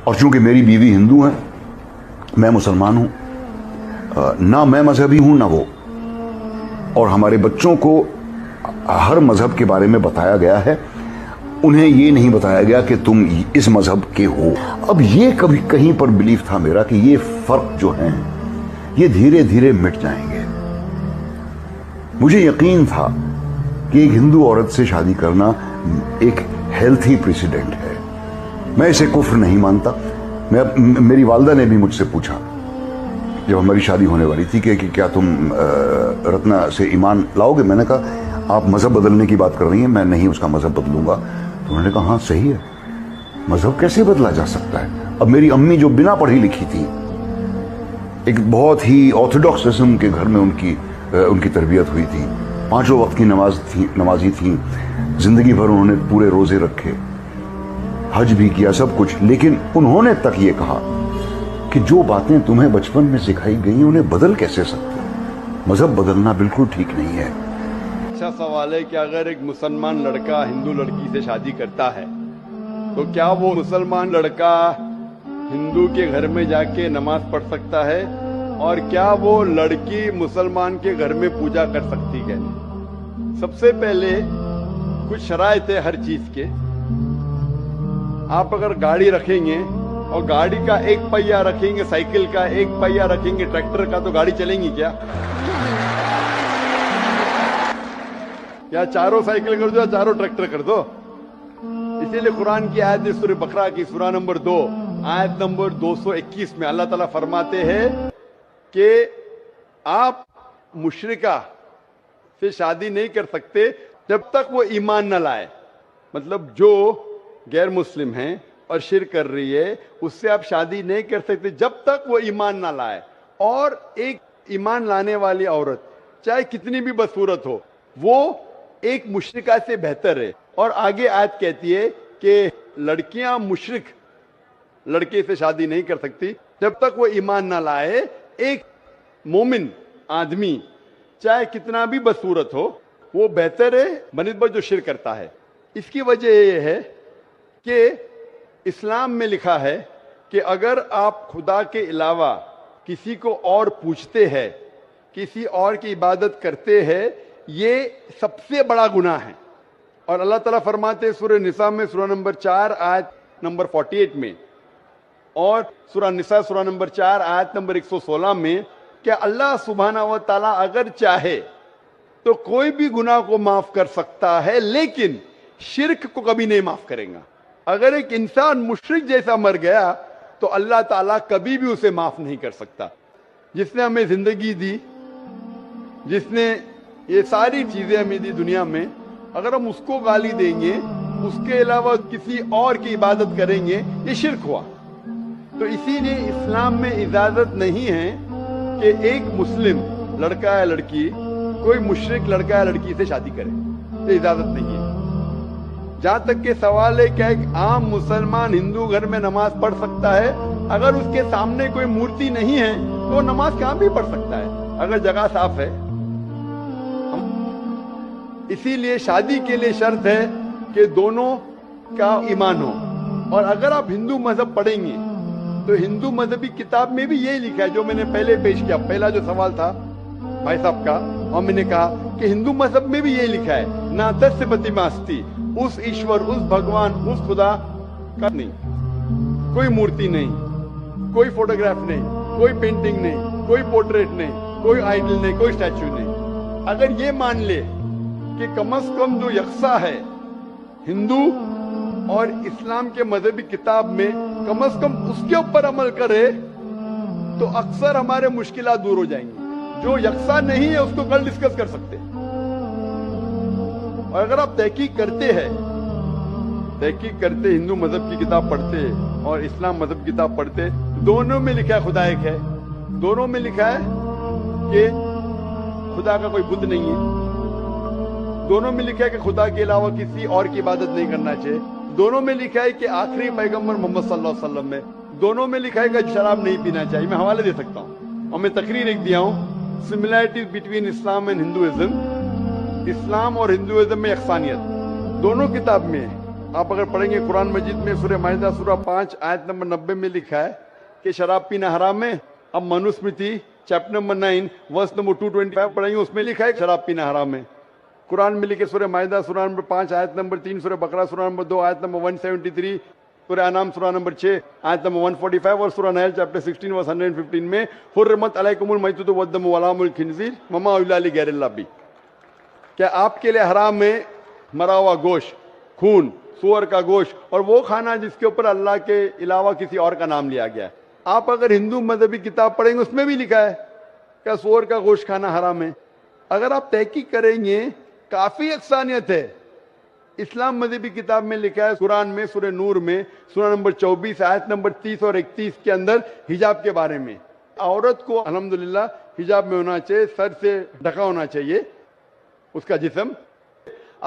اور چونکہ میری بیوی ہندو ہے، میں مسلمان ہوں، نہ میں مذہبی ہوں نہ وہ، اور ہمارے بچوں کو ہر مذہب کے بارے میں بتایا گیا ہے، انہیں یہ نہیں بتایا گیا کہ تم اس مذہب کے ہو۔ اب یہ کبھی کہیں پر بلیف تھا میرا کہ یہ فرق جو ہیں یہ دھیرے دھیرے مٹ جائیں گے۔ مجھے یقین تھا کہ ایک ہندو عورت سے شادی کرنا ایک ہیلتھی پریسیڈنٹ ہے، میں اسے کفر نہیں مانتا۔ میری والدہ نے بھی مجھ سے پوچھا جب ہماری شادی ہونے والی تھی کہ کیا تم رتنا سے ایمان لاؤ گے؟ میں نے کہا آپ مذہب بدلنے کی بات کر رہی ہیں، میں نہیں اس کا مذہب بدلوں گا۔ تو انہوں نے کہا ہاں صحیح ہے، مذہب کیسے بدلا جا سکتا ہے؟ اب میری امی جو بنا پڑھی لکھی تھی، ایک بہت ہی آرتھوڈاکس قسم کے گھر میں ان کی تربیت ہوئی تھی، 5 وقت کی نمازی تھیں، زندگی بھر انہوں نے پورے روزے رکھے، حج بھی کیا، سب کچھ، لیکن انہوں نے تک یہ کہا کہ جو باتیں تمہیں بچپن میں سکھائی گئی انہیں بدل کیسے سکتے؟ مذہب بدلنا بالکل ٹھیک نہیں ہے۔ اچھا سوال ہے کہ اگر ایک مسلمان لڑکا ہندو لڑکی سے شادی کرتا ہے تو کیا وہ مسلمان لڑکا ہندو کے گھر میں جا کے نماز پڑھ سکتا ہے، اور کیا وہ لڑکی مسلمان کے گھر میں پوجا کر سکتی ہے؟ سب سے پہلے کچھ شرائط ہے ہر چیز کے۔ آپ اگر گاڑی رکھیں گے اور گاڑی کا ایک پہیہ رکھیں گے، سائیکل کا ایک پہیہ رکھیں گے، ٹریکٹر کا، تو گاڑی چلیں گی کیا؟ یا چاروں سائیکل کر دو یا چاروں ٹریکٹر کر دو؟ اسی لیے قرآن کی آیت ہے سورہ بقرہ کی سورہ نمبر 2 آیت نمبر 221 میں اللہ تعالیٰ فرماتے ہیں کہ آپ مشرکہ سے شادی نہیں کر سکتے جب تک وہ ایمان نہ لائے۔ مطلب جو غیر مسلم ہیں اور شرک کر رہی ہے اس سے آپ شادی نہیں کر سکتے جب تک وہ ایمان نہ لائے۔ اور ایک ایمان لانے والی عورت چاہے کتنی بھی بدصورت ہو وہ ایک مشرکہ سے بہتر ہے۔ اور آگے آیت کہتی ہے کہ لڑکیاں مشرک لڑکے سے شادی نہیں کر سکتی جب تک وہ ایمان نہ لائے۔ ایک مومن آدمی چاہے کتنا بھی بدصورت ہو وہ بہتر ہے بنسبت جو شرک کرتا ہے۔ اس کی وجہ یہ ہے کہ اسلام میں لکھا ہے کہ اگر آپ خدا کے علاوہ کسی کو اور پوچھتے ہیں، کسی اور کی عبادت کرتے ہیں، یہ سب سے بڑا گناہ ہے۔ اور اللہ تعالیٰ فرماتے ہیں سورہ نساء میں سورہ نمبر 4 آیت نمبر 48 میں، اور سورہ نساء سورہ نمبر 4 آیت نمبر 116 میں کہ اللہ سبحانہ و تعالیٰ اگر چاہے تو کوئی بھی گناہ کو معاف کر سکتا ہے، لیکن شرک کو کبھی نہیں معاف کرے گا۔ اگر ایک انسان مشرک جیسا مر گیا تو اللہ تعالیٰ کبھی بھی اسے معاف نہیں کر سکتا۔ جس نے ہمیں زندگی دی، جس نے یہ ساری چیزیں ہمیں دی دنیا میں، اگر ہم اس کو گالی دیں گے، اس کے علاوہ کسی اور کی عبادت کریں گے، یہ شرک ہوا۔ تو اسی لیے اسلام میں اجازت نہیں ہے کہ ایک مسلم لڑکا یا لڑکی کوئی مشرک لڑکا یا لڑکی سے شادی کرے، یہ اجازت نہیں ہے۔ جہاں تک کہ سوال ہے کہ ایک عام مسلمان ہندو گھر میں نماز پڑھ سکتا ہے، اگر اس کے سامنے کوئی مورتی نہیں ہے تو وہ نماز کہاں بھی پڑھ سکتا ہے اگر جگہ صاف ہے۔ اسی لیے شادی کے لیے شرط ہے کہ دونوں کا ایمان ہو۔ اور اگر آپ ہندو مذہب پڑھیں گے تو ہندو مذہبی کتاب میں بھی یہی لکھا ہے جو میں نے پہلے پیش کیا، پہلا جو سوال تھا بھائی صاحب کا، اور میں نے کہا کہ ہندو مذہب میں بھی یہی لکھا ہے، نا تس پتیماستی، اس ایشور، اس بھگوان، اس خدا کا نہیں، کوئی مورتی نہیں، کوئی فوٹوگراف نہیں، کوئی پینٹنگ نہیں، کوئی پورٹریٹ نہیں، کوئی آئیڈل نہیں، کوئی اسٹیچو نہیں۔ اگر یہ مان لے کہ کم از کم جو یکساں ہے ہندو اور اسلام کے مذہبی کتاب میں، کم از کم اس کے اوپر عمل کرے تو اکثر ہمارے مشکلات دور ہو جائیں گی۔ جو یکساں نہیں ہے اس کو کل ڈسکس کر سکتے ہیں۔ اور اگر آپ تحقیق کرتے ہندو مذہب کی کتاب پڑھتے اور اسلام مذہب کی کتاب پڑھتے، دونوں میں لکھا ہے خدا ایک ہے، دونوں میں لکھا ہے کہ خدا کا کوئی بت نہیں ہے، دونوں میں لکھا ہے کہ خدا کے علاوہ کسی اور کی عبادت نہیں کرنا چاہیے، دونوں میں لکھا ہے کہ آخری پیغمبر محمد صلی اللہ علیہ وسلم میں، دونوں میں لکھا ہے کہ شراب نہیں پینا چاہیے۔ میں حوالے دے سکتا ہوں اور میں تقریر ایک دیا ہوں، similarities between Islam and Hinduism, اسلام اور ہندوازم میں یکسانیت، دونوں کتاب میں ہے۔ آپ اگر پڑھیں گے قرآن مجید میں سورہ مائدہ سورہ 5 آیت نمبر 90 میں لکھا ہے کہ شراب پینا حرام ہے. اب Manusmriti chapter number 9 verse number 225 پڑھیں گے, اس میں لکھا ہے کہ شراب پینا حرام ہے. قرآن میں لکھے سورہ مائدہ سورہ نمبر 5 آیت نمبر 3, سورہ بقرہ سورہ نمبر 2 آیت نمبر 173, سورہ انعام سورہ نمبر 6 آیت نمبر 145 اور سورہ نحل چیپٹر 16 ورس 115 میں حرمت علیکم المیتۃ والدم ولحم الخنزیر وما اہل لغیر اللہ بھی. کیا آپ کے لیے حرام ہے مرا ہوا گوشت, خون, سور کا گوشت اور وہ کھانا جس کے اوپر اللہ کے علاوہ کسی اور کا نام لیا گیا ہے. آپ اگر ہندو مذہبی کتاب پڑھیں گے اس میں بھی لکھا ہے کہ سور کا گوشت کھانا حرام ہے. اگر آپ تحقیق کریں گے کافی یکسانیت ہے. اسلام مذہبی کتاب میں لکھا ہے قرآن میں سورہ نور میں سورہ نمبر 24 آیت نمبر 30 اور 31 کے اندر حجاب کے بارے میں, عورت کو الحمدللہ حجاب میں ہونا چاہیے, سر سے ڈھکا ہونا چاہیے اس کا جسم.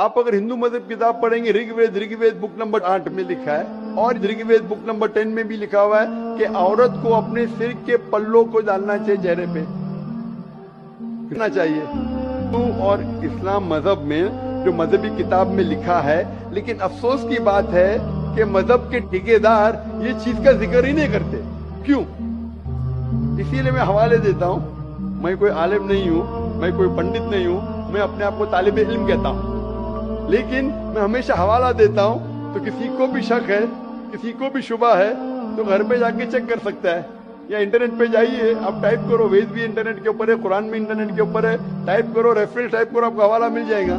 آپ اگر ہندو مذہب کتاب پڑھیں گے رگ وید بک نمبر 8 میں لکھا ہے اور رگ وید بک نمبر 10 میں بھی لکھا ہوا ہے کہ عورت کو اپنے سر کے پلوں کو ڈالنا چاہیے چہرے پہ کرنا چاہیے. اور اسلام مذہب میں جو مذہبی کتاب میں لکھا ہے, لیکن افسوس کی بات ہے کہ مذہب کے ٹھیکیدار یہ چیز کا ذکر ہی نہیں کرتے. کیوں؟ اسی لیے میں حوالے دیتا ہوں. میں کوئی عالم نہیں ہوں, میں کوئی پنڈت نہیں ہوں, میں اپنے آپ کو طالب علم کہتا ہوں, لیکن میں ہمیشہ حوالہ دیتا ہوں. تو کسی کو بھی شک ہے, کسی کو بھی شبہ ہے تو گھر پہ جا کے چیک کر سکتا ہے, یا انٹرنیٹ پہ جائیے, آپ ٹائپ کرو, وید بھی انٹرنیٹ کے اوپر ہے, قرآن بھی انٹرنیٹ کے اوپر ہے, ٹائپ کرو, ریفرنس ٹائپ کرو, آپ کو حوالہ مل جائے گا.